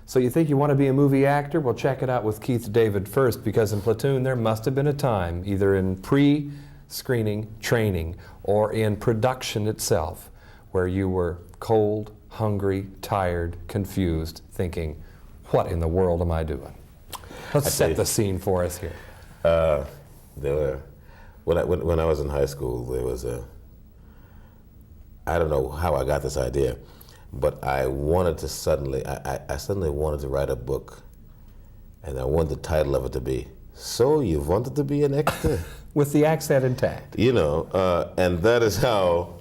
So you think you want to be a movie actor? Well, check it out with Keith David first, because in Platoon there must have been a time, either in pre-screening training or in production itself, where you were cold, hungry, tired, confused, thinking, what in the world am I doing? Let's set the scene for us here. When I was in high school, there was I don't know how I got this idea, but I wanted to suddenly wanted to write a book, and I wanted the title of it to be, "So You Wanted to Be an Actor?" With the accent intact. You know, and that is how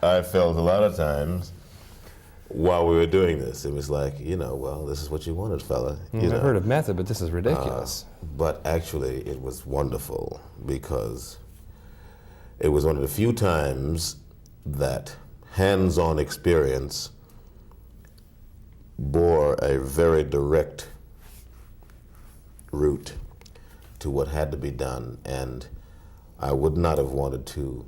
I felt a lot of times while we were doing this. It was like, well, this is what you wanted, fella. I've heard of method, but this is ridiculous. But actually, it was wonderful, because it was one of the few times that hands-on experience bore a very direct route to what had to be done, and I would not have wanted to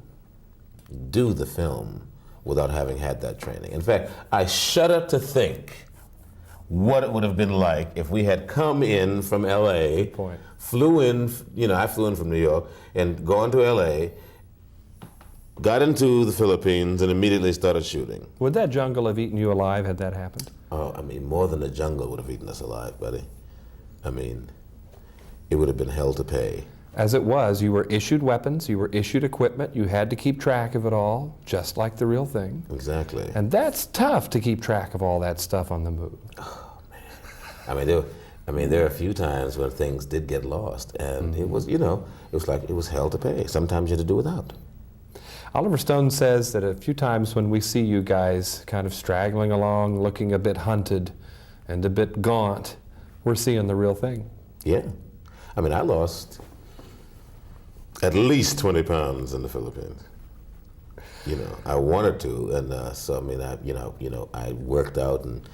do the film without having had that training. In fact, I shudder to think what it would have been like if we had come in from LA, flew in, I flew in from New York, and gone to LA, got into the Philippines, and immediately started shooting. Would that jungle have eaten you alive had that happened? Oh, more than the jungle would have eaten us alive, buddy. It would have been hell to pay. As it was, you were issued weapons, you were issued equipment, you had to keep track of it all, just like the real thing. Exactly. And that's tough to keep track of all that stuff on the move. Oh, man. There are a few times when things did get lost, and it was, it was hell to pay. Sometimes you had to do without. Oliver Stone says that a few times when we see you guys kind of straggling along, looking a bit hunted and a bit gaunt, we're seeing the real thing. Yeah. I lost at least 20 pounds in the Philippines. I wanted to, and I worked out and,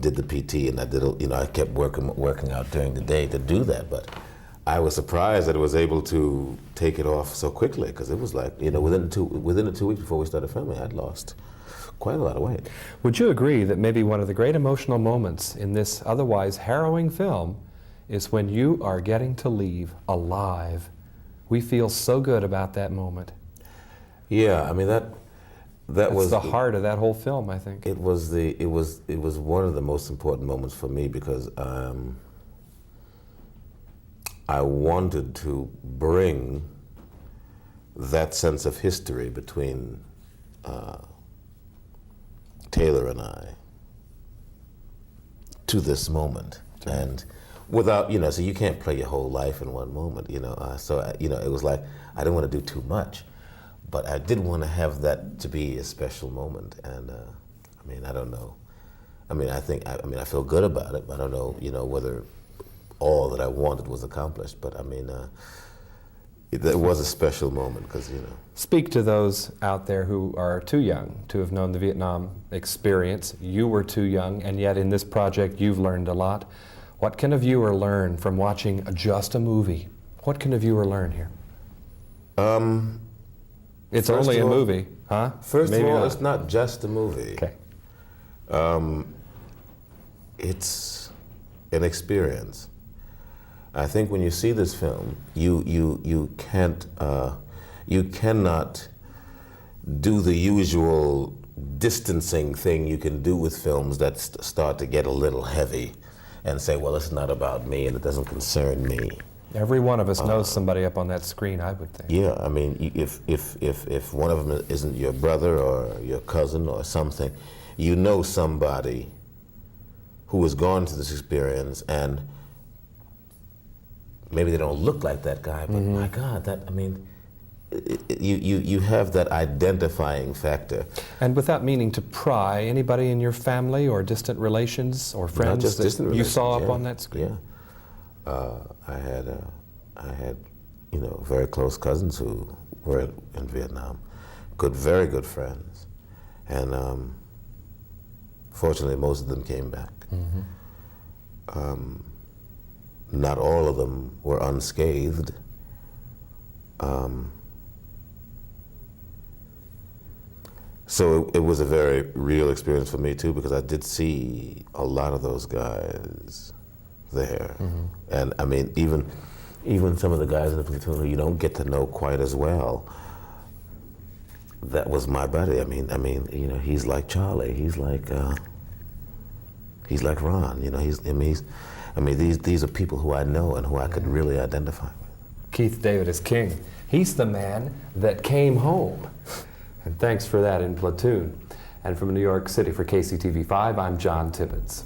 did the PT, and I kept working out during the day to do that, but I was surprised that I was able to take it off so quickly, because it was like, within the 2 weeks before we started filming, I'd lost quite a lot of weight. Would you agree that maybe one of the great emotional moments in this otherwise harrowing film is when you are getting to leave alive? We feel so good about that moment. Yeah, that was the heart of that whole film, I think. It was one of the most important moments for me, because I wanted to bring that sense of history between Taylor and I to this moment. And without, so you can't play your whole life in one moment, so, it was like, I didn't want to do too much, but I did want to have that to be a special moment. And, I don't know. I feel good about it, but I don't know, whether all that I wanted was accomplished, but it was a special moment, because, Speak to those out there who are too young to have known the Vietnam experience. You were too young, and yet in this project you've learned a lot. What can a viewer learn from watching just a movie? What can a viewer learn here? It's only a movie, huh? First of all, it's not just a movie. Okay. It's an experience. I think when you see this film, you cannot do the usual distancing thing you can do with films that start to get a little heavy, and say, well, it's not about me and it doesn't concern me. Every one of us knows somebody up on that screen, I would think. Yeah, if one of them isn't your brother or your cousin or something, you know somebody who has gone through this experience, and maybe they don't look like that guy, but my God, you have that identifying factor. And without meaning to pry, anybody in your family or distant relations or friends just distant you saw up yeah. on that screen? Yeah. I had very close cousins who were in Vietnam, very good friends, and fortunately most of them came back. Not all of them were unscathed. So it was a very real experience for me too, because I did see a lot of those guys there. And I mean, even some of the guys in the platoon who you don't get to know quite as well, that was my buddy. I mean, you know, he's like Charlie. He's like Ron. You know, these are people who I know and who I could really identify with. Keith David is king. He's the man that came home. And thanks for that in Platoon. And from New York City for KCTV5, I'm John Tibbetts.